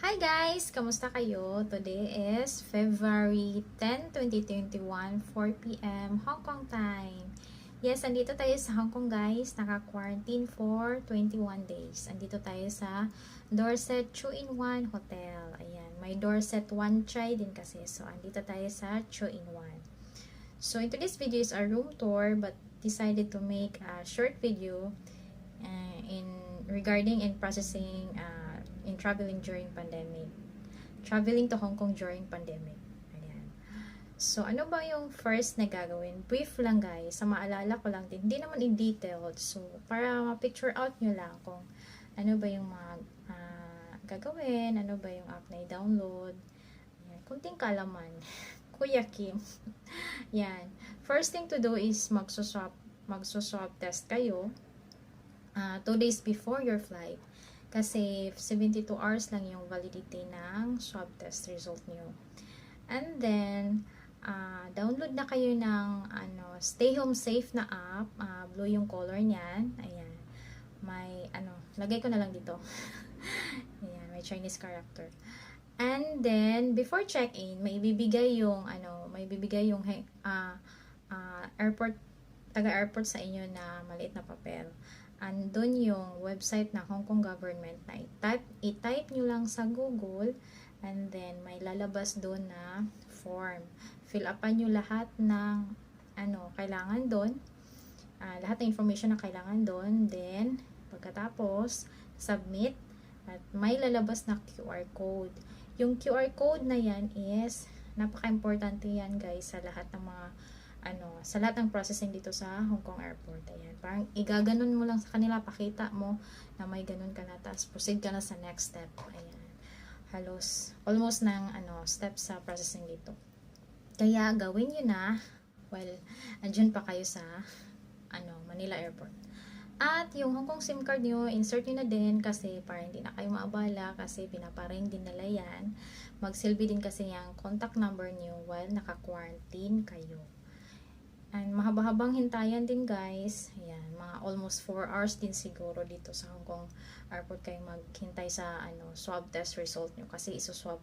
Hi guys! Kamusta kayo? Today is February 10, 2021, 4 p.m. Hong Kong time. Yes, andito tayo sa Hong Kong guys. Naka-quarantine for 21 days. Andito tayo sa Dorset 2-in-1 Hotel. Ayan, may Dorset 1 Chai din kasi. So, andito tayo sa 2-in-1. So, in today's video is a room tour but decided to make a short video regarding and processing in traveling during pandemic. Traveling to Hong Kong during pandemic. Ayan. So, ano ba yung first na gagawin? Brief lang guys. Sa maalala ko lang din. Hindi naman in detail. So, para ma-picture out nyo lang kung ano ba yung mga gagawin, ano ba yung app na i-download. Ayan. Kunting kalaman. Kuya Kim. Yan. First thing to do is magsuswab test kayo 2 days before your flight. Kasi 72 hours lang yung validity ng swab test result nyo. And then, download na kayo ng Stay Home Safe na app. Blue yung color niyan. Ayan. May, lagay ko na lang dito. Ayan, may Chinese character. And then, before check-in, may bibigay yung, taga-airport sa inyo na maliit na papel. Andun yung website ng Hong Kong government na i-type nyo lang sa Google and then may lalabas doon na form. Fill upan nyo lahat ng kailangan doon. Lahat ng information na kailangan doon. Then, pagkatapos, submit at may lalabas na QR code. Yung QR code na yan is napaka-importante yan guys sa lahat ng mga sa lahat ng processing dito sa Hong Kong Airport. Ayan. Parang igaganon mo lang sa kanila, pakita mo na may ganun ka na, tapos proceed ka na sa next step. Ayan. Almost ng step sa processing dito. Kaya gawin nyo na andyan pa kayo sa Manila Airport. At yung Hong Kong SIM card nyo, insert nyo na din kasi para hindi na kayo maabala kasi pinaparing din nila yan. Magsilbi din kasi yung contact number nyo while naka-quarantine kayo. And mahaba-habang hintayan din guys. Ayan, mga almost 4 hours din siguro dito sa Hong Kong Airport kayo maghintay sa swab test result nyo kasi isuswab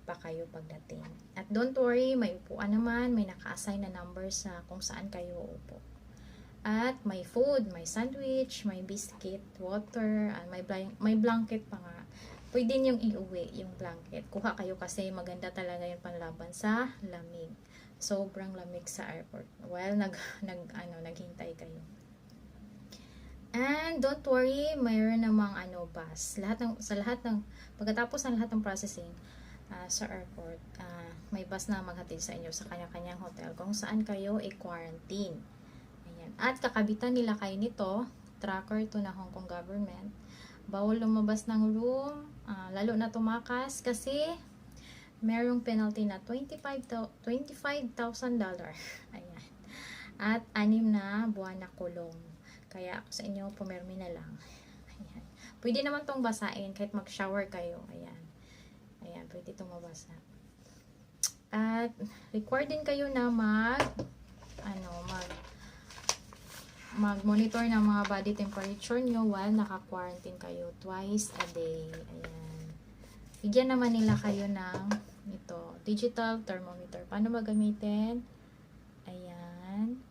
pa kayo pagdating. At don't worry, may upuan naman, may naka-assign na number sa kung saan kayo uupo. At may food, may sandwich, may biscuit, water, and may blanket pa nga. Pwede niyong iuwi yung blanket. Kuha kayo kasi maganda talaga yung panlaban sa lamig. Sobrang lamig sa airport while naghintay kayo. And don't worry, mayroon namang bus. Pagkatapos ng lahat ng processing sa airport, may bus na maghatid sa inyo sa kanya-kanyang hotel kung saan kayo i-quarantine. Ayan. At kakabitan nila kayo nito, tracker to na Hong Kong government. Bawal lumabas ng room, lalo na tumakas kasi merong penalty na $25,000. Ayan. At 6 na buwan na kulong. Kaya ako sa inyo, pumirmi na lang. Ayan. Pwede naman tong basain kahit mag-shower kayo. Ayan. Ayan, pwede itong mabasa. At required din kayo na mag-monitor ng mga body temperature nyo while naka-quarantine kayo twice a day. Ayan. Bigyan naman nila kayo ng digital thermometer. Paano ba gamitin? Ayan.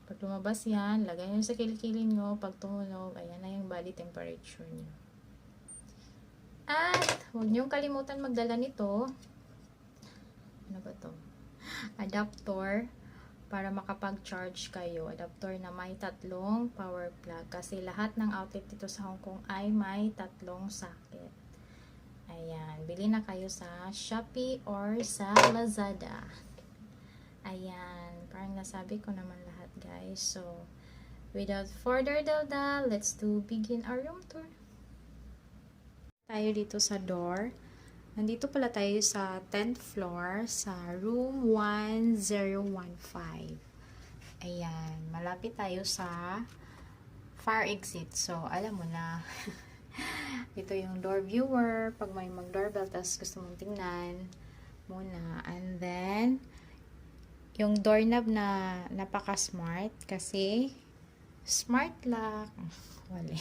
Pag lumabas yan, lagay nyo sa kilikili nyo. Pag tumunog, ayan na yung body temperature nyo. At huwag nyo kalimutan magdala nito. Ano ba to? Adapter para makapag-charge kayo. Adapter na may 3 power plug. Kasi lahat ng outlet dito sa Hong Kong ay may 3 socket. Ayan. Bili na kayo sa Shopee or sa Lazada. Ayan. Parang nasabi ko naman lahat guys. So, without further ado, let's begin our room tour. Tayo dito sa door. Nandito pala tayo sa 10th floor sa room 1015. Ayan. Malapit tayo sa fire exit. So, alam mo na. Ito yung door viewer. Pag may mag-doorbell, tapos gusto mong tingnan muna. And then, yung doorknob na napaka-smart kasi smart lock. Wala.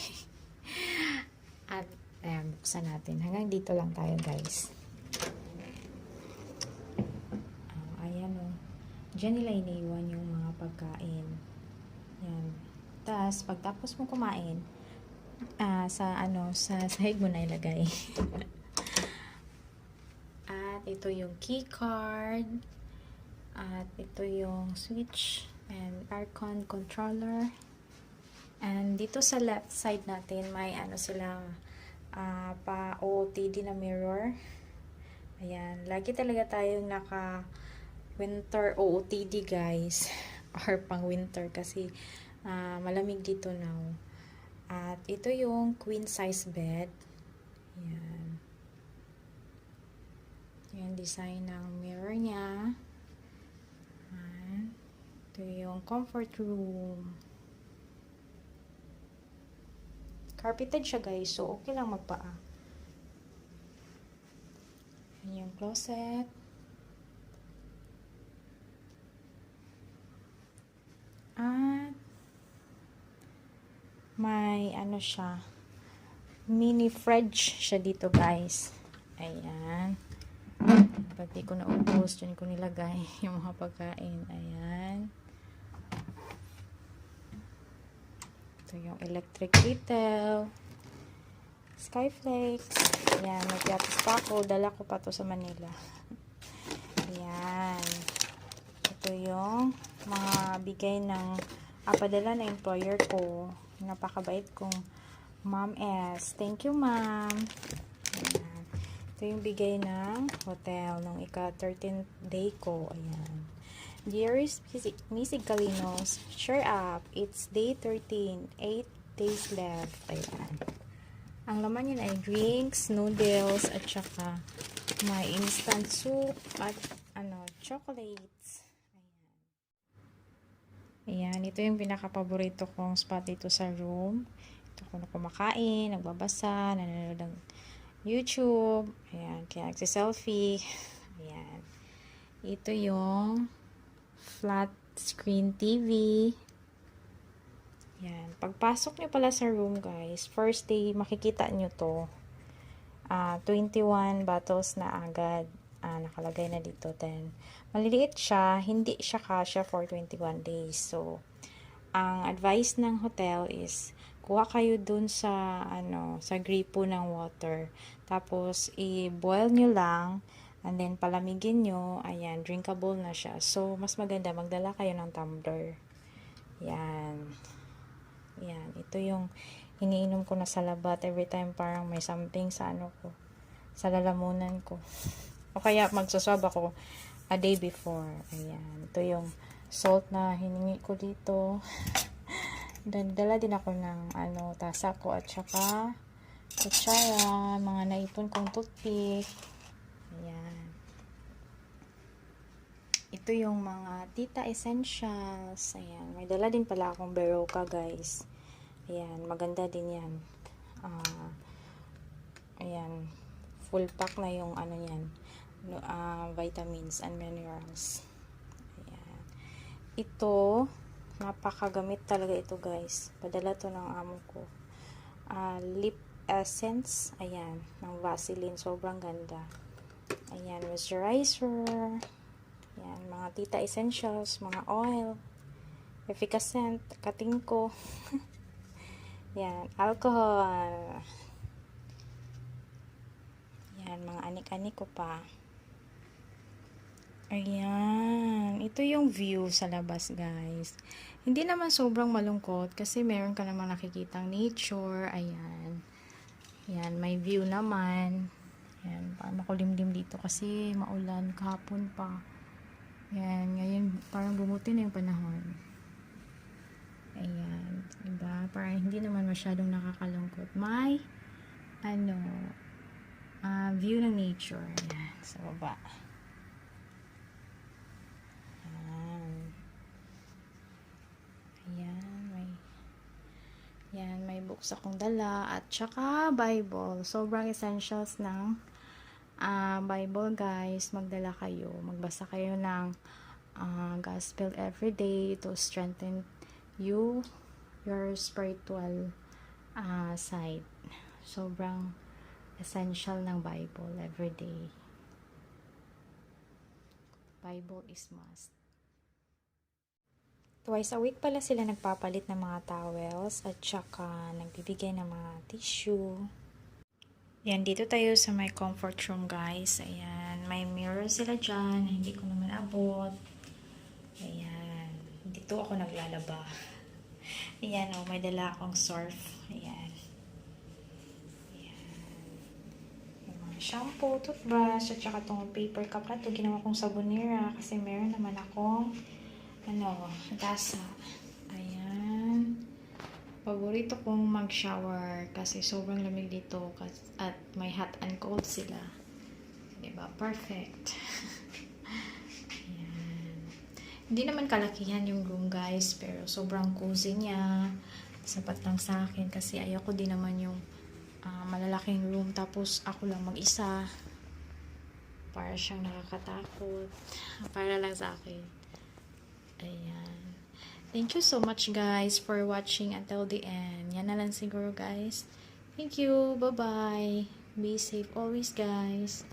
At Ayan, buksan natin. Hanggang dito lang tayo, guys. Ayan, o. Diyan nila iniiwan yung mga pagkain. Ayan. Tapos, pagtapos mo kumain, sa sahig mo na ilagay. At ito yung key card. At ito yung switch and aircon controller. And dito sa left side natin, may sila pa OOTD na mirror. Ayan. Lagi talaga tayong naka winter OOTD, guys. Or pang winter kasi malamig dito now. At ito yung queen size bed. Ayan. Yung design ng mirror niya. Ayan. Ito yung comfort room. Carpeted siya, guys. So, okay lang magpaa. Ayan yung closet. At may siya. Mini fridge siya dito, guys. Ayan. Pag di ko naubos, dyan ko nilagay yung mga pagkain. Ayan. Ito yung electric kettle. Skyflakes. Ayan, nagpiatos pa ako. Dala ko pa to sa Manila. Ayan. Ito yung mga bigay ng padala na employer ko. Napakabait kong Ma'am S. Thank you, Ma'am. Ayan. Ito yung bigay ng hotel nung ika-13th day ko. Ayan. Dearest Misig Kalinos, cheer up. It's day 13. 8 days left. Ayan. Ang laman yun ay drinks, noodles, at saka may instant soup at chocolates. Ayan. Ito yung pinaka-paborito kong spot dito sa room. Ito ko na kumakain, nagbabasa, nanonood ng YouTube. Ayan. Kaya nagsiselfie. Ayan. Ito yung flat screen TV. Yan. Pagpasok nyo pala sa room, guys, first day, makikita nyo to. 21 bottles na agad. Nakalagay na dito. 10. Maliliit siya. Hindi siya kasya for 21 days. So, ang advice ng hotel is, kuha kayo dun sa, sa gripo ng water. Tapos, i-boil nyo lang. And then, palamigin nyo. Ayan, drinkable na siya. So, mas maganda, magdala kayo ng tumbler. Yan. Yan. Ito yung iniinom ko na sa labat. Every time parang may something sa ko. Sa lalamunan ko. O kaya, magsaswab ako a day before. Ayan. Ito yung salt na hiningi ko dito. Dala din ako ng tasa ko at saka kutsara, mga naipon kong toothpick. Ayan. Ito yung mga Tita Essentials. Ayan. May dala din pala akong Berocca, guys. Ayan. Maganda din yan. Ayan. Full pack na yung yan. Vitamins and minerals. Ayan. Ito, napakagamit talaga ito, guys. Padala to ng amo ko. Lip essence. Ayan. Ng Vaseline. Sobrang ganda. Ayan, moisturizer. Ayan, mga Tita Essentials, mga oil, efficacent, katingko. Ayan, alcohol. Ayan, mga anik-anik ko pa. Ayan, ito yung view sa labas, guys. Hindi naman sobrang malungkot kasi meron ka namang nakikitang nature. Ayan. Ayan, may view naman. Ayan, parang makulimlim dito kasi maulan kahapon pa. Ayan, ngayon parang bumuti na yung panahon. Ayan, diba? Parang hindi naman masyadong nakakalungkot. May, view ng nature. Ayan, sa baba. Ayan, may books akong dala at saka Bible. Sobrang essentials ng Bible, guys. Magdala kayo. Magbasa kayo ng gospel everyday to strengthen your spiritual side. Sobrang essential ng Bible everyday. Bible is must. Twice a week pala sila nagpapalit ng mga towels at saka nagbibigay ng mga tissue. Yan, dito tayo sa my comfort room, guys. Ayan, may mirror sila dyan. Hindi ko naman abot. Ayan, dito ako naglalaba. Ayan, oh, may dala akong surf. Ayan. Ayan. Yung mga shampoo, toothbrush, at saka itong paper cup na ito, ginawa kong sabonera kasi meron naman akong gasa. Ayan. Paborito kong mag-shower kasi sobrang lamig dito at may hot and cold sila. Diba? Perfect. Ayan. Hindi naman kalakihan yung room, guys, pero sobrang cozy niya. Sapat lang sa akin kasi ayoko din naman yung malalaking room tapos ako lang mag-isa. Para siyang nakakatakot. Para lang sa akin. Ayan. Thank you so much, guys, for watching until the end. Yan na lang siguro, guys. Thank you. Bye-bye. Be safe always, guys.